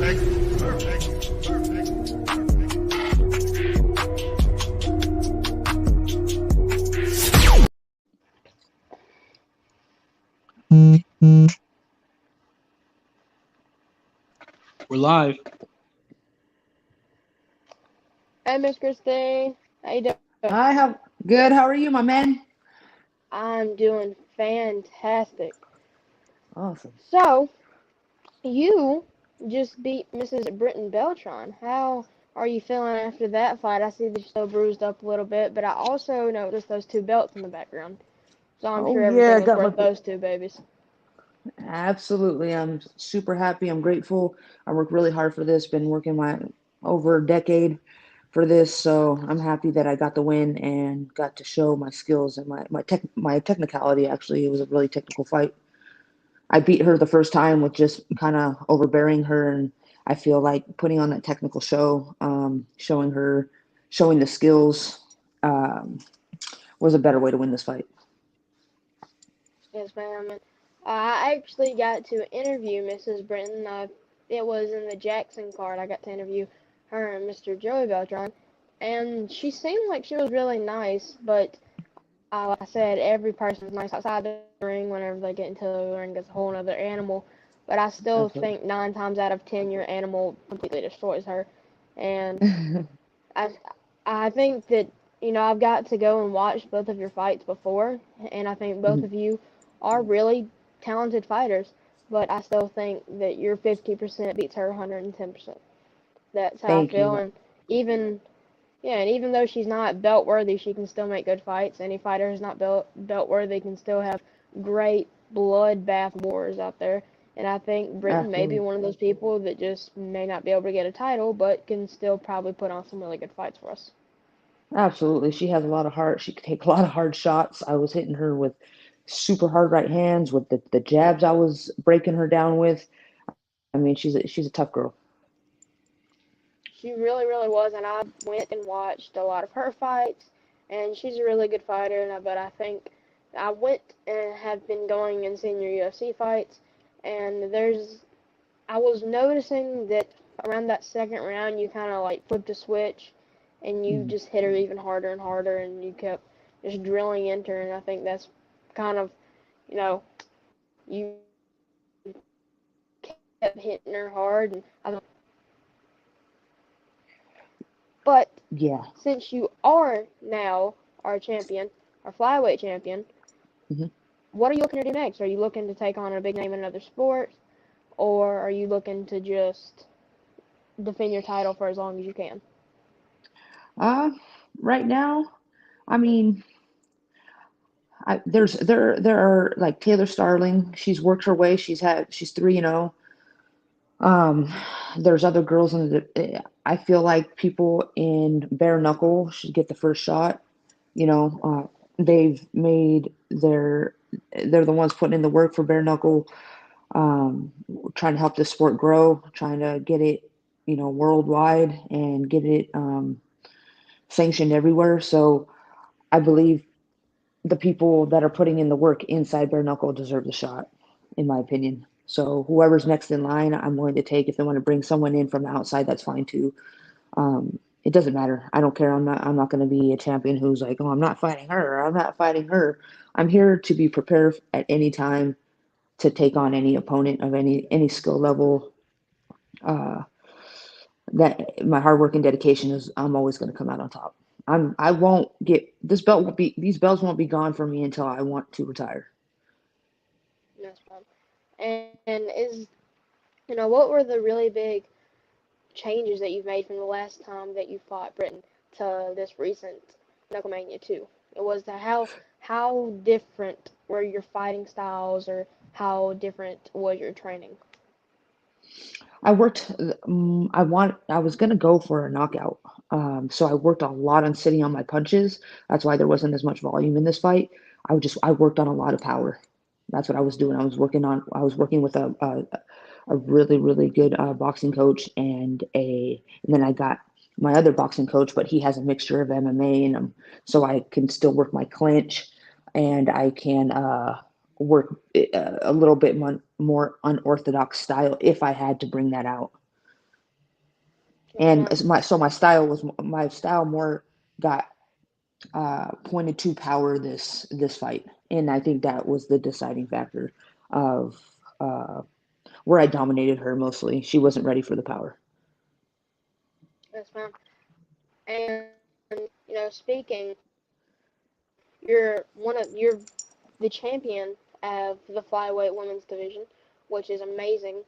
We're live. Hey, Miss Christine. How you doing? Hi, how good? How are you, my man? I'm doing fantastic. Awesome. So, you just beat Mrs. Britton Beltran. How are you feeling after that fight? I see that you're still bruised up a little bit, but I also noticed those two belts in the background. So I'm Oh sure yeah, everything I was got worth those two babies. absolutely. I'm super happy. I'm grateful. I worked really hard for this. Been working my over a decade for this, so I'm happy that I got the win and got to show my skills and my technicality. Actually, it was a really technical fight. I beat her the first time with just kind of overbearing her, and I feel like putting on that technical show, showing the skills, um, was a better way to win this fight. Yes, ma'am. And I actually got to interview Mrs. Britton. It was in the Jackson card. I got to interview her and Mr. Joey Beltran, and she seemed like she was really nice, but like I said, every person's nice outside the ring. Whenever they get into the ring, it's a whole other animal. But I still Absolutely. think 9 times out of 10, your animal completely destroys her. And I, I think that I've got to go and watch both of your fights before, and I think both Mhm. of you are really talented fighters. But I still think that your 50% beats her 110%. That's how I Thank feel. you. And even yeah, and even though she's not belt worthy, she can still make good fights. Any fighter who's not belt worthy can still have great bloodbath wars out there. And I think Britain may be Absolutely. one of those people that just may not be able to get a title, but can still probably put on some really good fights for us. Absolutely. She has a lot of heart. She could take a lot of hard shots. I was hitting her with super hard right hands with the jabs I was breaking her down with. I mean, she's a tough girl. She really, really was, and I went and watched a lot of her fights, and she's a really good fighter. But I think I went and have been going and seeing your UFC fights, and I was noticing that around that second round, you kind of like flipped a switch and you Mhm. just hit her even harder and harder, and you kept just drilling into her. And I think that's kind of, you know, you kept hitting her hard. And I thought, but Yeah. since you are now our champion, our flyweight champion, Mhm. what are you looking to do next? Are you looking to take on a big name in another sport, or are you looking to just defend your title for as long as you can? Uh, right now, I mean, there are like Taylor Starling. She's worked her way. She's 3-0. Um, there's other girls in I feel like people in bare knuckle should get the first shot. You know, they've made they're the ones putting in the work for bare knuckle, um, trying to help this sport grow, trying to get it, worldwide and get it sanctioned everywhere. So I believe the people that are putting in the work inside bare knuckle deserve the shot, in my opinion. So whoever's next in line, I'm willing to take. If they want to bring someone in from the outside, that's fine too. It doesn't matter. I don't care. I'm not going to be a champion who's like, oh, I'm not fighting her. I'm not fighting her. I'm here to be prepared at any time to take on any opponent of any skill level. Uh, that my hard work and dedication is, I'm always going to come out on top. I won't get this belt won't be these belts won't be gone from me until I want to retire. Yes, ma'am. And what were the really big changes that you've made from the last time that you fought Britain to this recent Knucklemania 2? It was how different were your fighting styles, or how different was your training? I worked. I was gonna go for a knockout. So I worked a lot on sitting on my punches. That's why there wasn't as much volume in this fight. I worked on a lot of power. That's what I was doing. I was working with a really really good boxing coach and then I got my other boxing coach, but he has a mixture of MMA in him, so I can still work my clinch, and I can work a little bit more unorthodox style if I had to bring that out. Yes, And ma'am. my style more got pointed to power this fight, and I think that was the deciding factor of uh, where I dominated her mostly. She wasn't ready for the power. Yes, ma'am. And speaking, you're the champion of the flyweight women's division, which is amazing.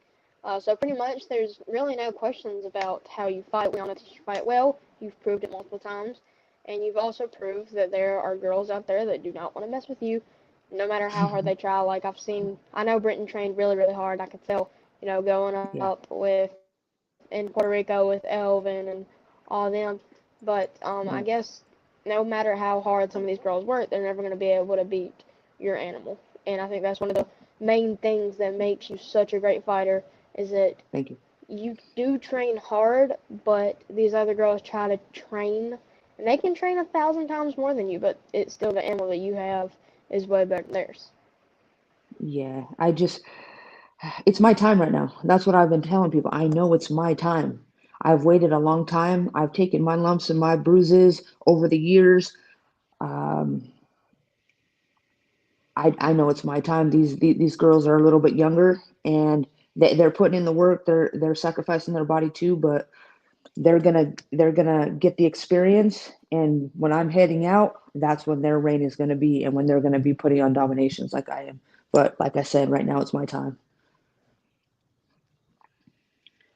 So pretty much, there's really no questions about how you fight. We all know that you fight well. You've proved it multiple times, and you've also proved that there are girls out there that do not want to mess with you, no matter how hard they try. Like I know Britton trained really, really hard. I could tell, going Yeah, up with in Puerto Rico with Elvin and all them. But I right. guess no matter how hard some of these girls work, they're never going to be able to beat your animal. And I think that's one of the main things that makes you such a great fighter is that Thank you. you do train hard, but these other girls try to train, and they can train 1,000 times more than you, but it's still the animal that you have is way better than theirs. Yeah, it's my time right now. That's what I've been telling people. I know it's my time. I've waited a long time. I've taken my lumps and my bruises over the years. Um, I know it's my time. These girls are a little bit younger, and they're putting in the work. They're sacrificing their body too, but they're gonna get the experience. And when I'm heading out, that's when their reign is gonna be, and when they're gonna be putting on dominations like I am. But like I said, right now it's my time.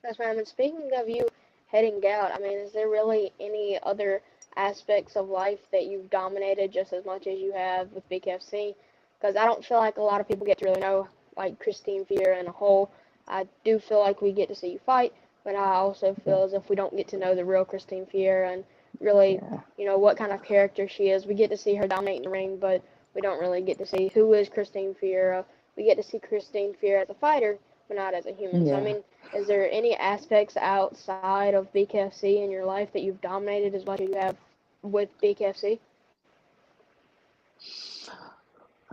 That's right. I mean, speaking of you heading out, I mean, is there really any other aspects of life that you've dominated just as much as you have with BKFC? Because I don't feel like a lot of people get to really know, like, Christine Fear in a whole. I do feel like we get to see you fight, but I also Yeah, feel as if we don't get to know the real Christine Fear and really, yeah, what kind of character she is. We get to see her dominate in the ring, but we don't really get to see who is Christine Fear. We get to see Christine Fear as a fighter, but not as a human. So, I yeah. mean, is there any aspects outside of BKFC in your life that you've dominated as much as you have with BKFC?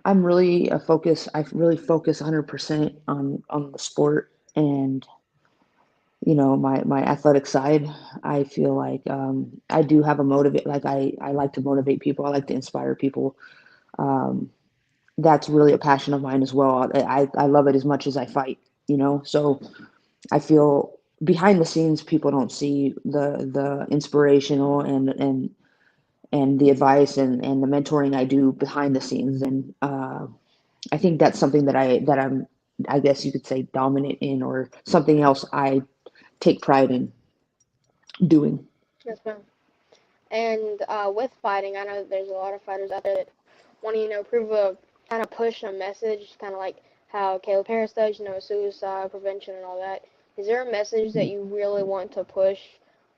I really focus 100% on the sport and my athletic side. I feel like I do have a motivate. Like I like to motivate people. I like to inspire people. Um, that's really a passion of mine as well. I love it as much as I fight. So I feel behind the scenes people don't see the inspirational and the advice and the mentoring I do behind the scenes. And I think that's something that I'm, I guess you could say, dominant in, or something else I take pride in doing. Yes, ma'am. And with fighting, I know that there's a lot of fighters out there that want to, prove a kind of push a message, kind of like how Caleb Harris does, suicide prevention and all that. Is there a message that you really want to push,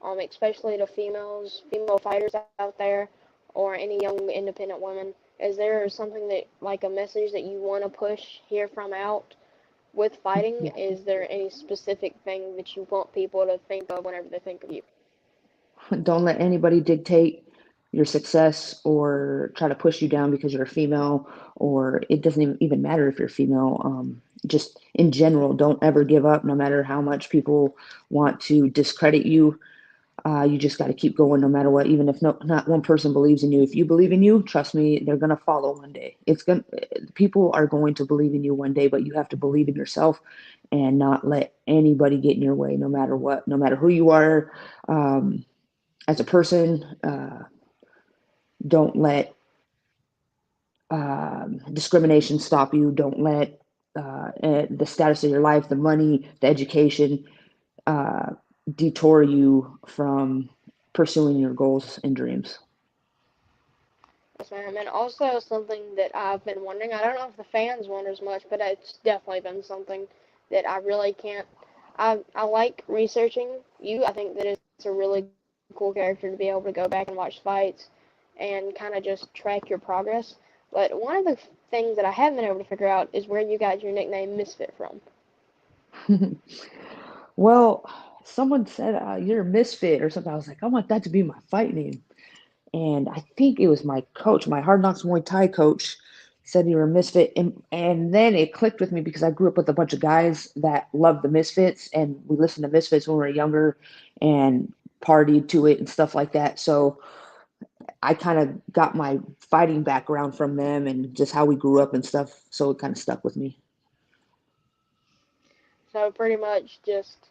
especially to female fighters out there, or any young independent women? Is there something that, like a message that you want to push here from out with fighting? Yeah. Is there any specific thing that you want people to think of whenever they think of you? Don't let anybody dictate your success or try to push you down because you're a female, or it doesn't even matter if you're female. Just in general, don't ever give up, no matter how much people want to discredit you. You just got to keep going no matter what. Even if not one person believes in you, if you believe in you, trust me, they're gonna follow one day. People are going to believe in you one day, but you have to believe in yourself and not let anybody get in your way, no matter what, no matter who you are. Um, as a person, don't let discrimination stop you. Don't let the status of your life, the money, the education uh, detour you from pursuing your goals and dreams. Yes, ma'am. And also something that I've been wondering, I don't know if the fans wonder as much, but it's definitely been something that I really can't. I like researching you. I think that it's a really cool character to be able to go back and watch fights and kind of just track your progress. But one of the things that I haven't been able to figure out is where you got your nickname Misfit from. Well, someone said you're a misfit or something. I was like, I want that to be my fight name. And I think it was my coach, my Hard Knocks Muay Thai coach, said you were a misfit. And then it clicked with me because I grew up with a bunch of guys that loved the Misfits, and we listened to Misfits when we were younger. and partied to it and stuff like that. So I kind of got my fighting background from them and just how we grew up and stuff. So it kind of stuck with me. So pretty much just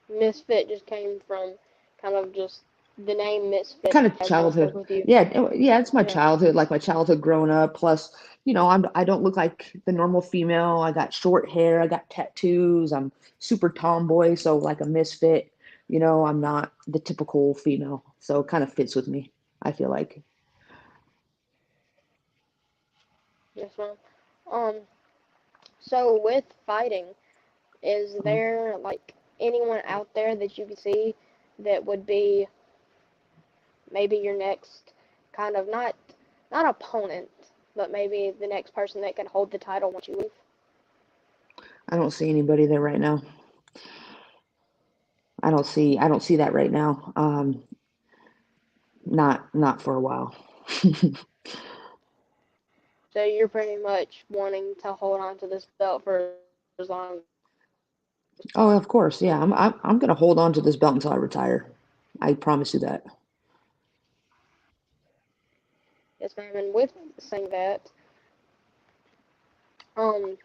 Misfit just came from kind of just the name Misfit Kind of has kind of stuck childhood. with you. Yeah, yeah, it's my Yeah. childhood, like my childhood growing up. Plus, I don't look like the normal female. I got short hair, I got tattoos, I'm super tomboy, so like a misfit. I'm not the typical female, so it kind of fits with me, I feel like. Yes, ma'am. Um, so with fighting, is Uh, there like anyone out there that you can see that would be maybe your next kind of not opponent, but maybe the next person that can hold the title once you leave? I don't see anybody there right now. I don't see that right now. Not for a while. So you're pretty much wanting to hold on to this belt for as long as possible. Oh, of course, yeah. I'm gonna hold on to this belt until I retire. I promise you that. Yes, ma'am. And with saying that, um,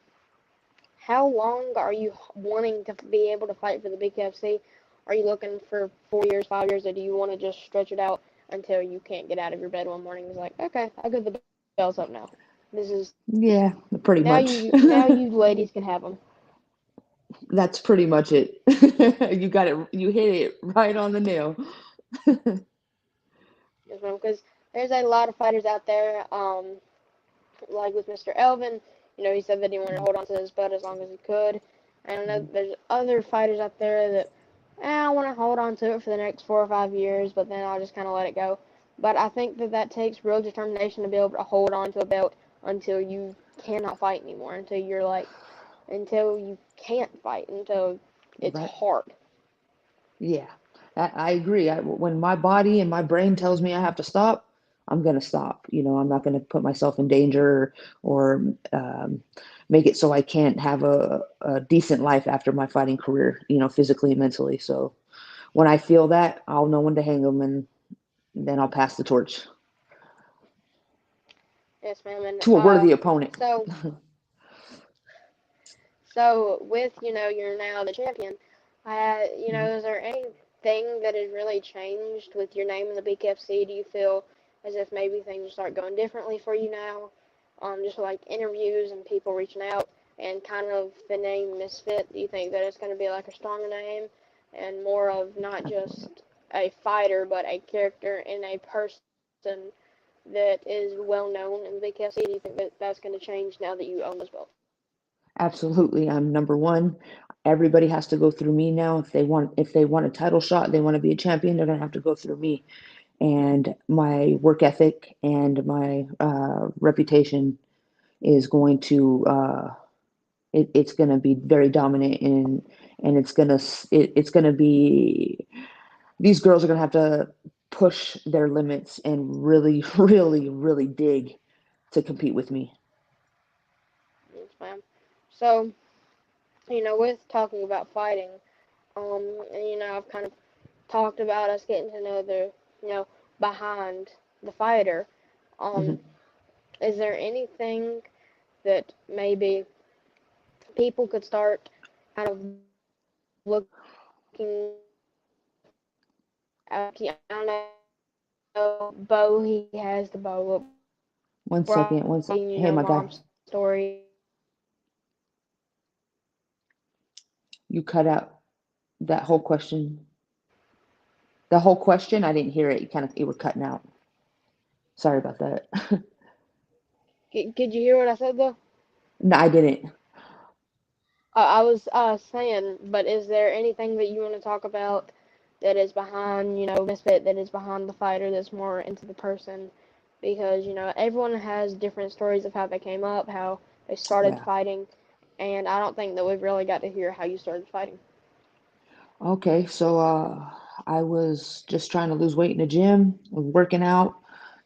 how long are you wanting to be able to fight for the BKFC? Are you looking for 4 years, 5 years, or do you want to just stretch it out until you can't get out of your bed one morning? It's like, okay, I got the bells up now. This is Yeah, pretty much. now you ladies can have them. That's pretty much it. You got it. You hit it right on the nail. Yes, ma'am. Because there's a lot of fighters out there. Like with Mr. Elvin, he said that he wanted to hold on to his belt as long as he could. And I know there's other fighters out there that, I want to hold on to it for the next 4 or 5 years, but then I'll just kind of let it go. But I think that that takes real determination to be able to hold on to a belt until you cannot fight anymore, until you can't fight, until it's Right. hard. Yeah, I agree. When my body and my brain tells me I have to stop, I'm gonna stop. I'm not gonna put myself in danger or make it so I can't have a decent life after my fighting career, physically and mentally. So when I feel that, I'll know when to hang them, and then I'll pass the torch Yes, ma'am. And to a worthy opponent. so So with, you're now the champion, is there anything that has really changed with your name in the BKFC? Do you feel as if maybe things start going differently for you now? Just like interviews and people reaching out and kind of the name Misfit, do you think that it's going to be like a stronger name and more of not Absolutely. just a fighter but a character and a person that is well known in the BKFC? Do you think that that's going to change now that you own those belts? Absolutely. I'm number one. Everybody has to go through me now. If they want a title shot, they want to be a champion, they're gonna have to go through me. And my work ethic and my reputation is going to it's going to be very dominant, and it's going to be these girls are going to have to push their limits and really really dig to compete with me. Yes, ma'am. So, with talking about fighting, and I've kind of talked about us getting to know you know, behind the fighter. Um, Hmm. is there anything that maybe people could start kind of looking I don't know, Bo, he has the bow up, One second, Brian, one sec. Hey, my mom's guy, story. you cut out that whole question. The whole question, I didn't hear it. You were cutting out. Sorry about that. Could you hear what I said though? No, I didn't. I was saying, but is there anything that you want to talk about that is behind, Misfit, that is behind the fighter, that's more into the person? Because, everyone has different stories of how they came up, how they started Yeah. fighting, and I don't think that we've really got to hear how you started fighting. Okay, so I was just trying to lose weight in the gym, working out,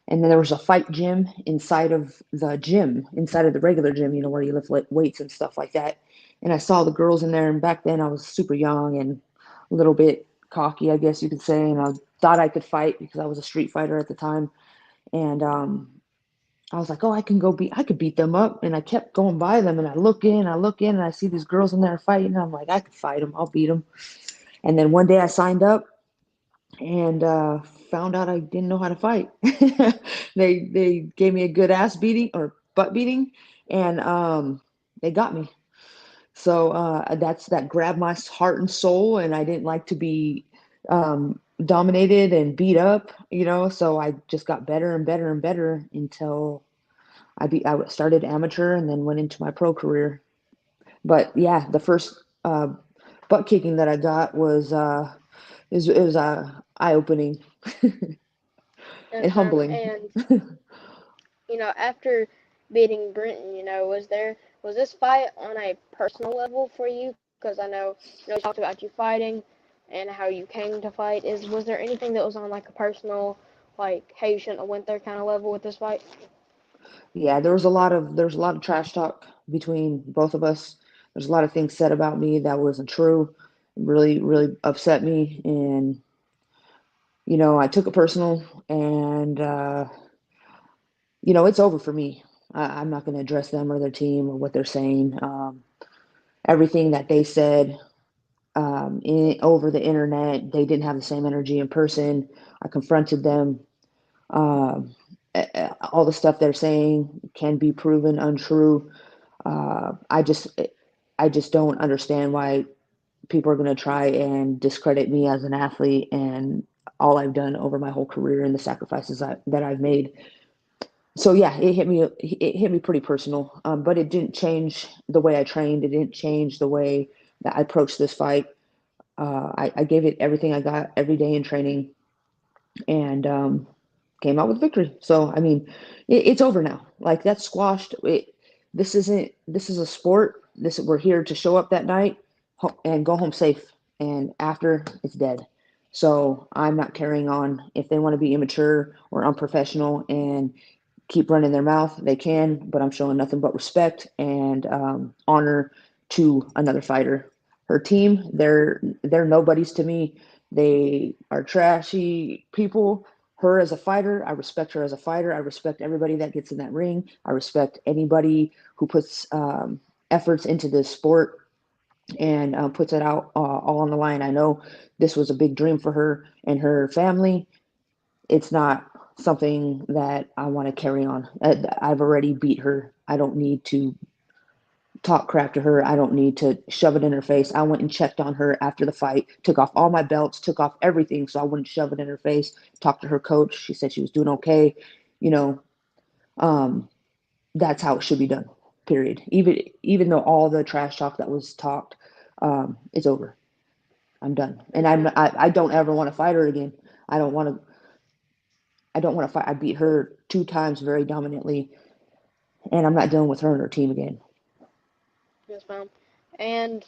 and then there was a fight gym inside of the gym, inside of the regular gym, where you lift weights and stuff like that. And I saw the girls in there, and back then I was super young and a little bit cocky, I guess you could say, and I thought I could fight because I was a street fighter at the time. And I was like, oh, I could beat them up. And I kept going by them, and I look in, and I see these girls in there fighting. And I'm like, I could fight them, I'll beat them. And then one day I signed up and found out I didn't know how to fight. They gave me a good ass beating or butt beating, and they got me. So that grabbed my heart and soul, and I didn't like to be dominated and beat up, you know. So I just got better and better and better until I started amateur and then went into my pro career. But yeah, the first butt kicking that I got was it was eye opening Yes, and ma'am. humbling. And after beating Brenton, was this fight on a personal level for you? Because I know, you talked about you fighting and how you came to fight. Was there anything that was on like a personal, like, hey, you shouldn't have went there kind of level with this fight? Yeah, there was a lot of trash talk between both of us. There's a lot of things said about me that wasn't true. Really, really upset me, and I took it personal, and it's over for me. I'm not going to address them or their team or what they're saying. Everything that they said over the internet, they didn't have the same energy in person. I confronted them. Um, all the stuff they're saying can be proven untrue. I just don't understand why people are going to try and discredit me as an athlete and all I've done over my whole career and the sacrifices that I've made. So yeah, it hit me pretty personal, but it didn't change the way I trained. It didn't change the way that I approached this fight. I gave it everything I got every day in training, and came out with victory. So I mean, it's over now. Like, that's squashed. This is a sport. We're here to show up that night and go home safe. And after, it's dead. So I'm not carrying on. If they want to be immature or unprofessional and keep running their mouth, they can. But I'm showing nothing but respect and honor to another fighter. Her team, they're nobodies to me. They are trashy people. Her as a fighter, I respect her as a fighter. I respect everybody that gets in that ring. I respect anybody who puts efforts into this sport and puts it out all on the line. I know this was a big dream for her and her family. It's not something that I want to carry on. I've already beat her. I don't need to talk crap to her. I don't need to shove it in her face. I went and checked on her after the fight, took off all my belts, took off everything so I wouldn't shove it in her face. Talked to her coach. She said she was doing okay. You know, um, that's how it should be done. Period. Even though all the trash talk that was talked, it's over. I'm done, and Yes, ma'am. I don't ever want to fight her again. I don't want to. I don't want to fight. I beat her 2 times very dominantly, and I'm not dealing with her and her team again. Yes, ma'am. And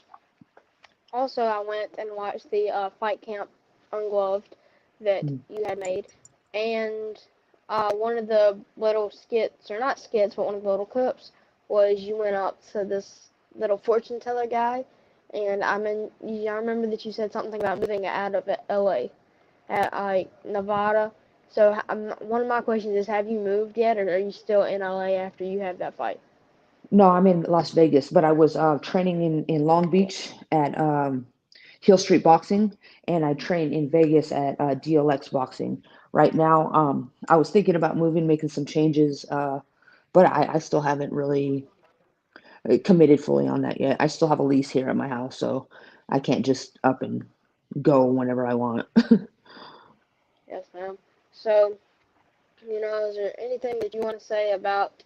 also, I went and watched the fight camp ungloved that Mm. you had made, and one of the little skits, or not skits, but one of the little clips was you went up to this little fortune teller guy, and I remember that you said something about moving out of LA, at like Nevada. So one of my questions is, have you moved yet, or are you still in LA after you have that fight? No, I'm in Las Vegas, but I was training in Long Beach at Hill Street Boxing, and I train in Vegas at DLX Boxing. Right now, I was thinking about moving, making some changes, but I still haven't really committed fully on that yet. I still have a lease here at my house, so I can't just up and go whenever I want. Yes, ma'am. So, is there anything that you want to say about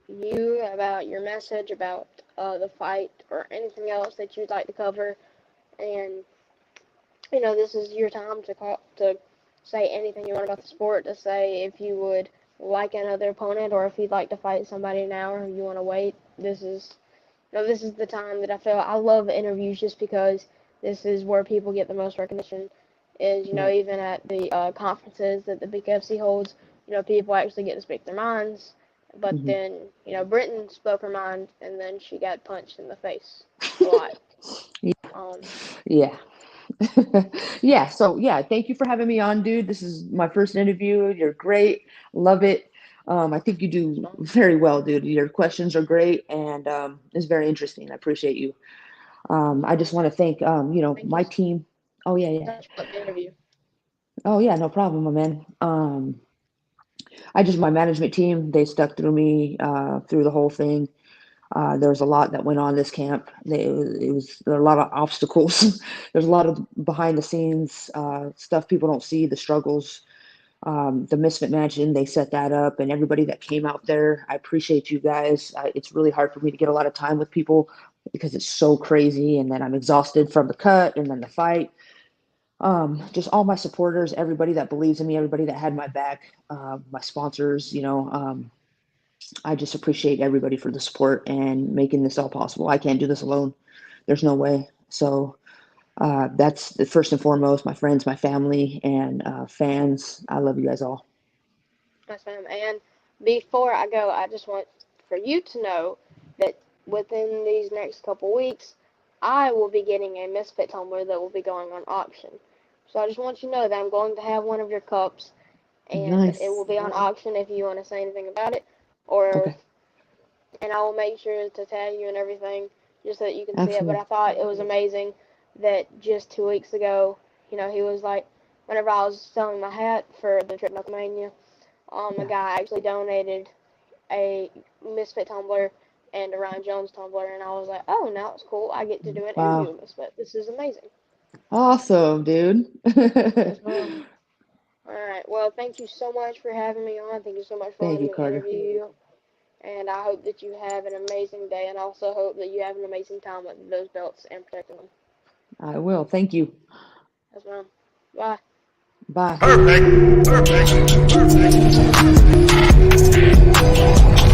your message, about the fight, or anything else that you'd like to cover? And this is your time to say anything you want about the sport. To say if you would like another opponent, or if you'd like to fight somebody now, or you want to wait. This is the time that I love interviews just because this is where people get the most recognition. Is Yeah. even at the conferences that the Big FC holds, people actually get to speak their minds. But Hmm. then Britain spoke her mind, and then she got punched in the face a lot. Um, Yeah. Yeah, so yeah, thank you for having me on, dude. This is my first interview. You're great. Love it. I think you do very well, dude. Your questions are great and it's very interesting. I appreciate you. I just want to thank Thank you my team. Oh yeah, yeah. so much for the interview. Oh yeah, no problem, my man. My management team, they stuck through me through the whole thing. There was a lot that went on this camp. There were a lot of obstacles. There's a lot of behind the scenes stuff people don't see, the struggles. The Misfit Mansion, they set that up, and everybody that came out there. I appreciate you guys. It's really hard for me to get a lot of time with people because it's so crazy, and then I'm exhausted from the cut and then the fight. Just all my supporters, everybody that believes in me, everybody that had my back, my sponsors, I just appreciate everybody for the support and making this all possible. I can't do this alone. There's no way. So that's the first and foremost, my friends, my family, and fans. I love you guys all. Yes, ma'am. And before I go, I just want for you to know that within these next couple weeks, I will be getting a Misfit tumbler that will be going on auction. So I just want you to know that I'm going to have one of your cups, and it Nice. will be on auction if you want to say anything about it, or Okay. and I will make sure to tag you and everything just so that you can see it. But Absolutely. I thought it was amazing that just 2 weeks ago, he was like, whenever I was selling my hat for the trip to Pennsylvania, a Yeah. guy actually donated a Misfit tumbler and a Ryan Jones tumbler, and I was like, oh, now it's cool. I get to do an interview Wow. with Misfit. This is amazing. Awesome, dude. Yes, ma'am. All right. Well, thank you so much for having me on. Thank you so much for Thank letting you, me Carter. interview you. And I hope that you have an amazing day, and also hope that you have an amazing time with those belts and protecting them. I will. Thank you. Yes, ma'am. Bye. Bye. Perfect. Perfect. Perfect.